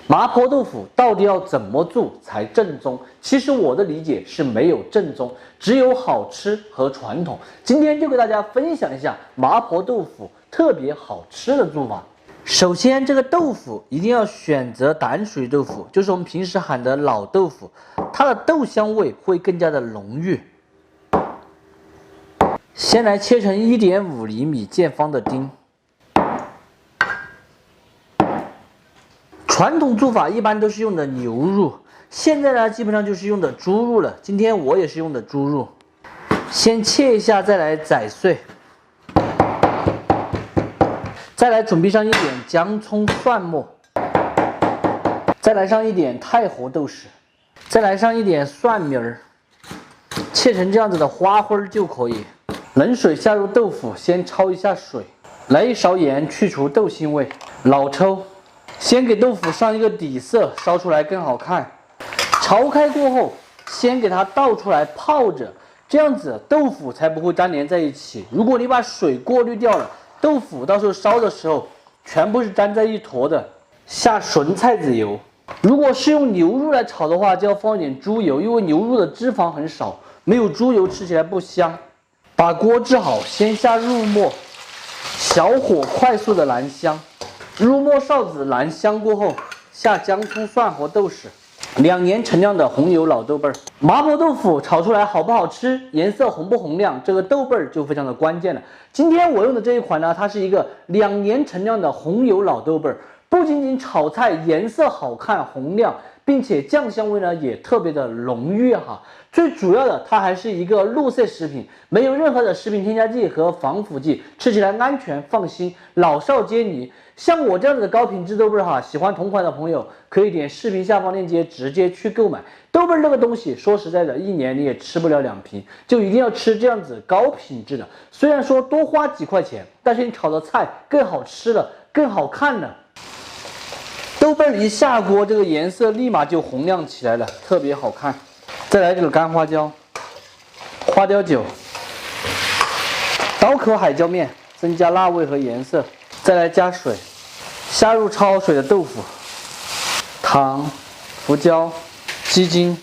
麻婆豆腐到底要怎么做才正宗？其实我的理解是没有正宗，只有好吃和传统。今天就给大家分享一下麻婆豆腐特别好吃的做法。首先，这个豆腐一定要选择淡水豆腐，就是我们平时喊的老豆腐，它的豆香味会更加的浓郁。先来切成1.5厘米见方的丁。传统做法一般都是用的牛肉，现在呢基本上就是用的猪肉了。今天我也是用的猪肉，先切一下，再来宰碎，再来准备上一点姜葱蒜末，再来上一点太和豆豉，再来上一点蒜米儿，切成这样子的花花就可以。冷水下入豆腐，先焯一下水，来一勺盐去除豆腥味，老抽。先给豆腐上一个底色，烧出来更好看。炒开过后，先给它倒出来泡着，这样子豆腐才不会粘连在一起。如果你把水过滤掉了，豆腐到时候烧的时候全部是粘在一坨的。下纯菜籽油，如果是用牛肉来炒的话，就要放一点猪油，因为牛肉的脂肪很少，没有猪油吃起来不香。把锅置好，先下入末，小火快速的燃香。入末臊子燃香过后，下姜葱蒜和豆豉，2年陈酿的红油老豆瓣儿。麻婆豆腐炒出来好不好吃，颜色红不红亮，这个豆瓣儿就非常的关键了。今天我用的这一款呢，它是一个2年陈酿的红油老豆瓣儿，不仅仅炒菜颜色好看红亮，并且酱香味呢也特别的浓郁哈。最主要的，它还是一个绿色食品，没有任何的食品添加剂和防腐剂，吃起来安全放心，老少皆宜。像我这样子的高品质豆瓣哈，喜欢同款的朋友可以点视频下方链接直接去购买。豆瓣这个东西，说实在的，1年你也吃不了2瓶，就一定要吃这样子高品质的。虽然说多花几块钱，但是你炒的菜更好吃了，更好看了。豆瓣一下锅，这个颜色立马就红亮起来了，特别好看。再来这个干花椒、花雕酒、刀口海椒面，增加辣味和颜色。再来加水，下入焯好水的豆腐、糖、胡椒、鸡精，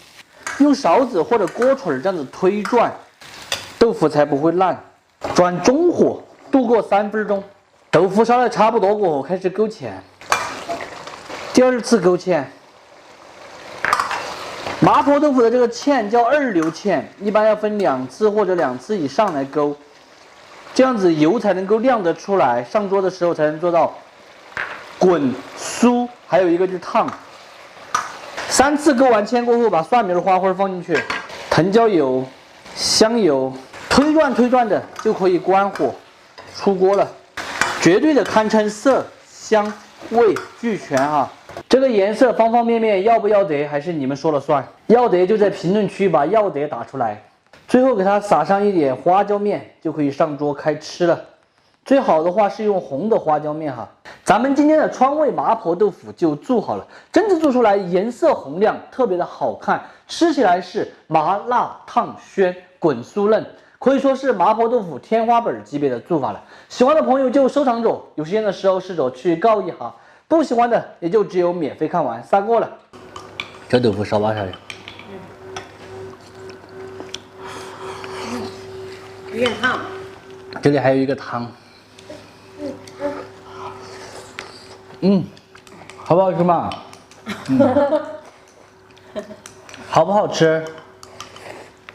用勺子或者锅锤这样子推转，豆腐才不会烂。转中火度过3分钟，豆腐烧的差不多过后，开始勾芡。第2次勾芡。麻婆豆腐的这个芡叫2流芡，一般要分2次或者2次以上来勾。这样子油才能够亮得出来，上桌的时候才能做到滚酥，还有一个就是烫。3次勾完芡过后，把蒜米花花放进去，藤椒油、香油，推转的就可以关火出锅了。绝对的堪称色香味俱全啊！这个颜色方方面面要不要得，还是你们说了算。要得就在评论区把要得打出来。最后给它撒上一点花椒面，就可以上桌开吃了。最好的话是用红的花椒面哈。咱们今天的川味麻婆豆腐就做好了，真的做出来颜色红亮，特别的好看，吃起来是麻辣烫鲜，滚酥嫩，可以说是麻婆豆腐天花板级别的做法了。喜欢的朋友就收藏着，有时间的时候试着去告一下，不喜欢的也就只有免费看完撒锅了。这豆腐烧巴啥的？有点烫。这里还有一个汤。好不好吃嘛？好不好吃？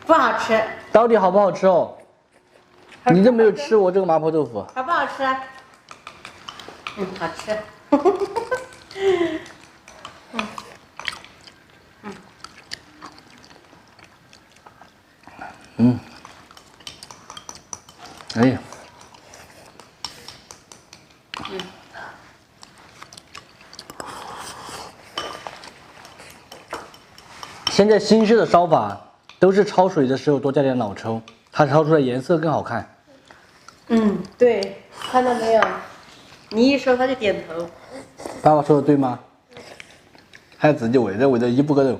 不好吃。到底好不好吃哦？你都没有吃我这个麻婆豆腐。好不好吃？好吃。哎呀。现在新式的烧法都是焯水的时候多加点老抽，它焯出来颜色更好看。对，看到没有？你一说他就点头。爸爸说的对吗？还有自己喂的一步个头。